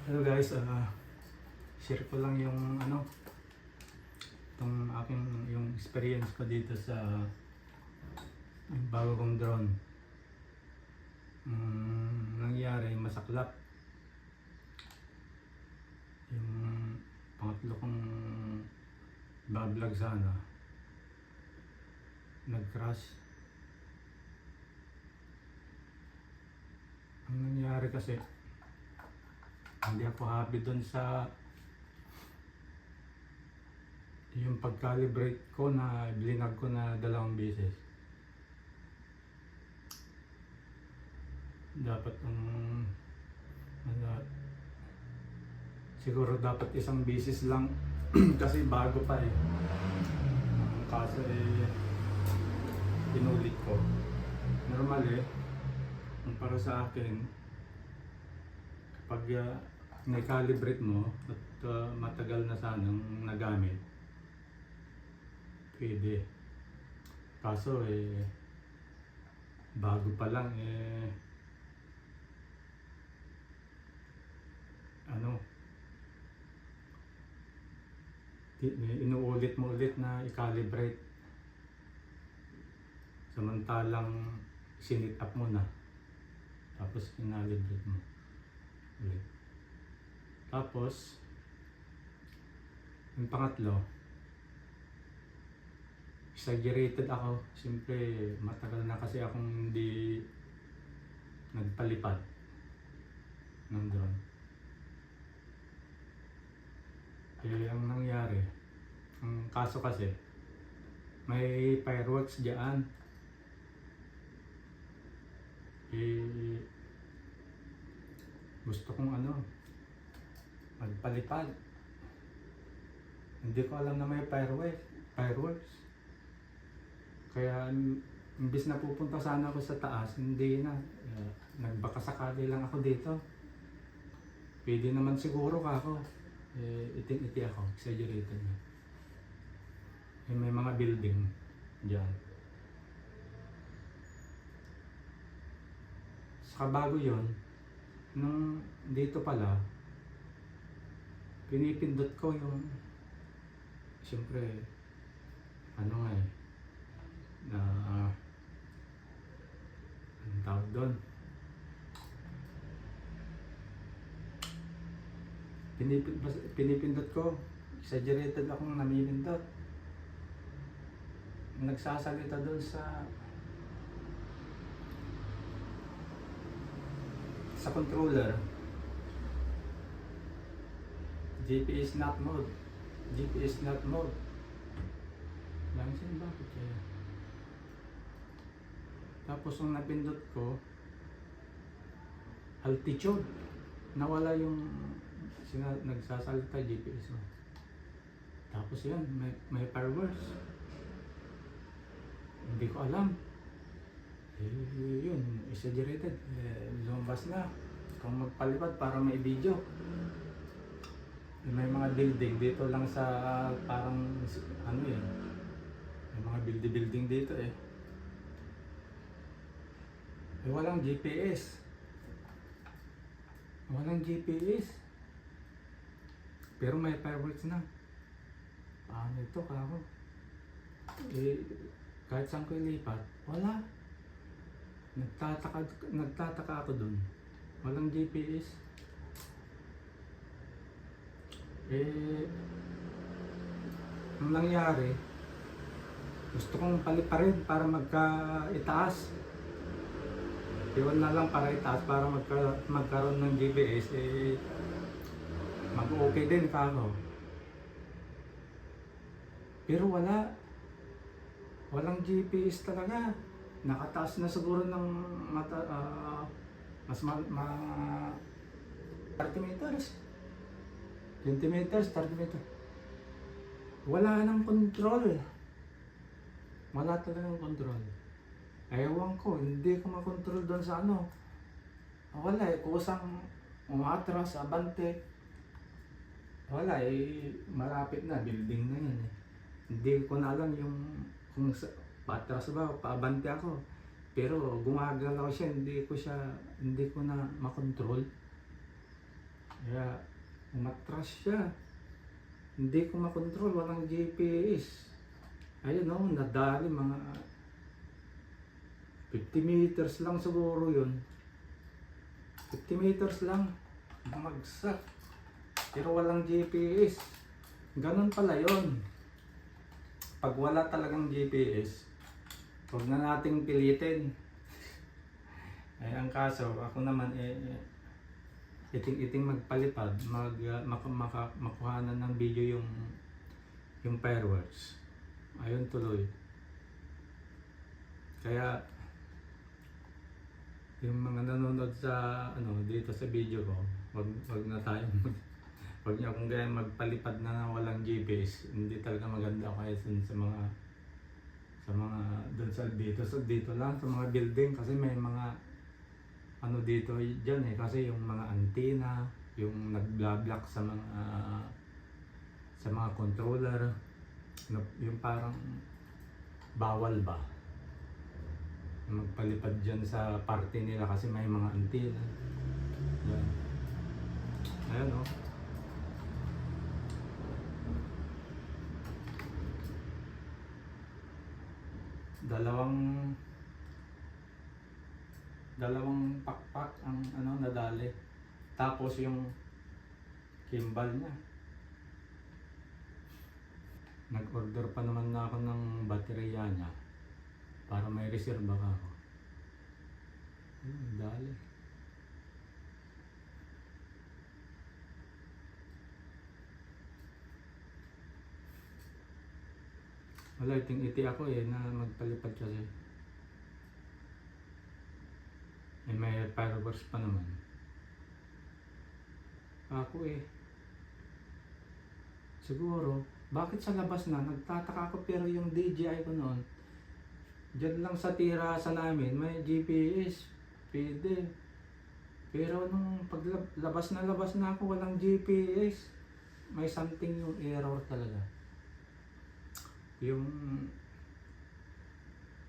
Hello guys, share ko lang yung itong aking yung experience ko dito sa bago kong drone. Nangyari masaklap yung pangatlo kong bablog sana, nag-crash. Ang nangyari kasi hindi ako happy dun sa yung pag-calibrate ko na blinag ko na 2 beses. Dapat siguro dapat 1 beses lang kasi bago pa eh. Kaso inulit ko. Normal para sa akin, kapag na-calibrate mo at matagal na sanang nagamit, pwede. Kaso bago pa lang inuulit mo ulit na i-calibrate, samantalang sinit up mo na tapos i-calibrate mo ulit. Tapos yung pangatlo, exaggerated ako. Siyempre matagal na kasi akong hindi nagpalipad ng drone. Ang nangyari, ang kaso kasi may fireworks diyan. Gusto kong magpalipad. Hindi ko alam na may fireworks. Kaya imbis na pupunta sana ako sa taas, hindi na. Nagbakasakali lang ako dito. Pwede naman siguro ako. Iting-iti ako, exaggerated na. May mga building dyan. Saka bago yun, nung dito pala, pinipindot ko yung, siyempre, na, anong tawag doon? Pinipindot ko, exaggerated akong namimindot. Nagsasalita doon sa controller, GPS not mode, GPS not mode. Langsin, bakit kaya? Tapos nung napindot ko, altitude, nawala yung nagsasalita GPS mo. Tapos yan, may fireworks. Hindi ko alam. Yun, exaggerated. Lumabas na. Kung magpalipad para may video. May mga building dito lang sa parang may mga building dito walang GPS. Walang GPS. Pero may fireworks na. Paano ito kako? Kahit saan ko ilipat, wala. Nagtataka ako dun. Walang GPS. Ang nangyari, gusto kong paliparin para magka-itaas. Iwan na lang para itaas, para magkaroon ng GPS, mag-okay din kako. Pero walang GPS talaga. Nakataas na siguro ng mas 30 meters. 20 meters, 30 meters. Wala nang control. Wala talagang control. Ewan ko, hindi ko makontrol doon sa Wala kusang umatras, abante. Wala malapit na, building na yun Hindi ko na alam kung patras ba, paabante ako. Pero gumagalaw siya, hindi ko na makontrol. Kaya umatras siya. Hindi ko makontrol, walang GPS. Ayun o, nadali mga 50 meters lang siguro yun. 50 meters lang. Bumagsak. Pero walang GPS. Ganun pala yun. Pag wala talagang GPS, huwag na nating pilitin. Eh, ang kaso, ako naman iting-iting magpalipad, makuhanan ng video yung fireworks. Ayun tuloy. Kaya yung mga nanonood sa dito sa video ko, wag na tayong wag niyo akong gaya magpalipad na walang GPS. Hindi talaga maganda kaya sa mga doon sa dito lang sa mga building kasi may mga dito diyan kasi yung mga antenna, yung nag-block sa mga controller, yung parang bawal ba magpalipad dyan sa party nila kasi may mga antenna. Yan. Ayan o. Dalawang pakpak ang nadali. Tapos yung gimbal niya. Nag-order pa naman na ako ng baterya niya para may reserba ka ako. Dali. Wala, iting-iti ako na magpalipad kasi. May fireworks pa naman. Ako siguro, bakit sa labas na? Nagtataka ako pero yung DJI ko noon, dyan lang sa tirasan namin, may GPS. Pwede. Pero nung labas na ako, walang GPS. May something yung error talaga. Yung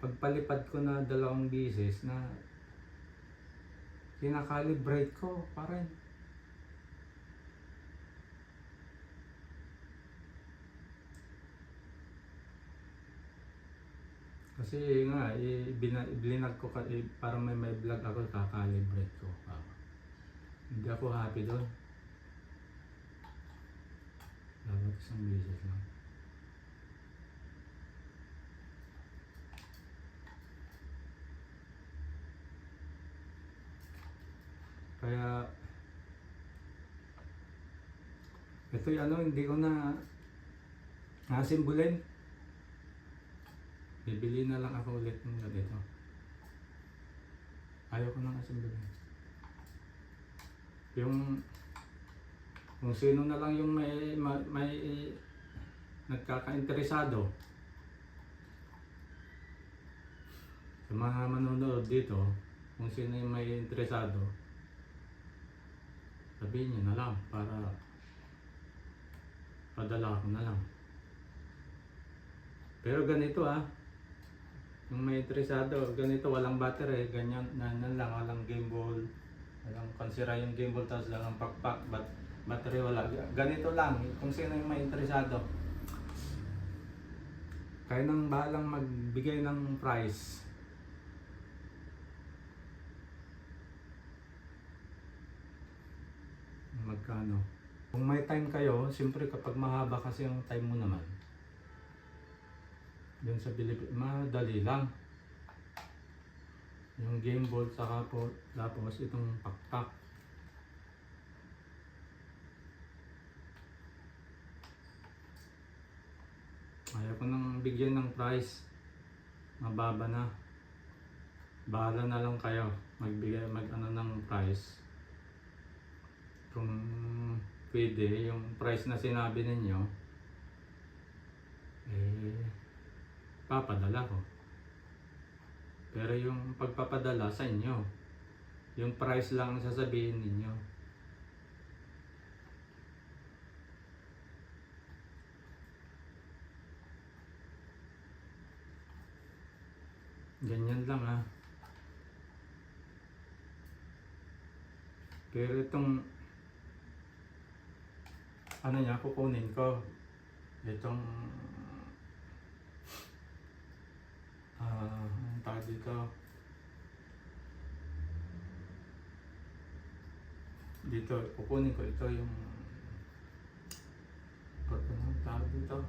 pagpalipad ko na 2 beses na kinakalibrate ko pa rin. Kasi nga, binag ko para may vlog ako, kakalibrate ko. Hindi ako happy doon. Dapat 1 beses lang. Kaya ito hindi ko na nasimbulin. Bibili na lang ako ulit ng ganito. Ayaw ko nang asimbulin. Kung sino na lang yung may nagkaka-interesado sa mga manonood dito, kung sino yung may interesado, sabihin niyo na lang para padala ko na lang. Pero ganito yung may interesado, ganito walang battery, ganyan lang, walang gimbal, walang konsira yung gimbal, tapos lang ang pakpak, battery wala. Ganito lang, kung sino yung may interesado. Kaya nang bahalang magbigay ng price. Magkano? Kung may time kayo, siyempre kapag mahaba kasi yung time mo naman, yun sa Pilipinas, madali lang. Yung gimbal tapos itong pakpak. Ayaw ko nang bigyan ng price. Mababa na. Bahala na lang kayo magbigay ng price. Kung pwede, yung price na sinabi ninyo, papadala ko. Pero yung pagpapadala sa inyo, yung price lang ang sasabihin ninyo. Ganyan lang Pero itong ano niya, kukunin ko. Itong, ang tawag dito. Dito, kukunin ko ito yung, ang tawag dito.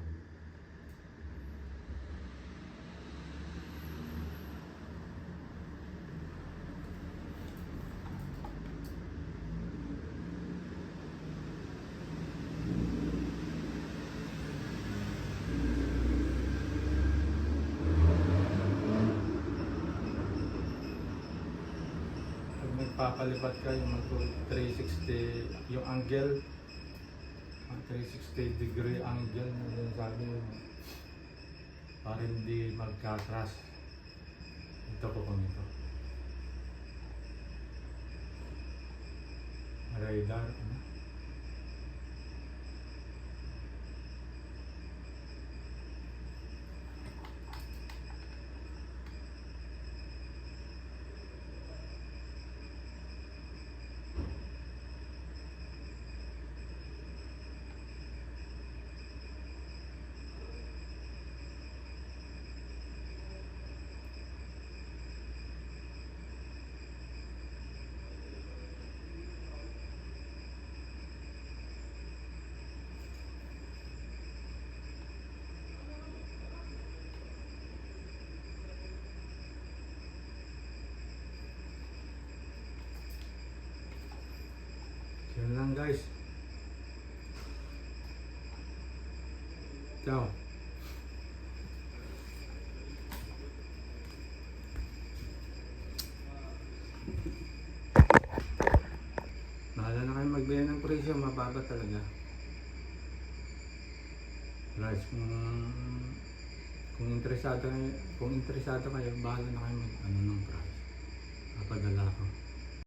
Pag nagpapalipat ka, yung mag 360, yung angle, 360 degree angle na sinasabi yung para hindi magka-crash. Ito po kung ito. Radar. Ano? Yun lang guys. Ciao. Bahala na kayo magbigay ng presyo, mababa talaga. Guys, kung interesado kayo, bahala na kayo mag ano ng price. Papadala ko.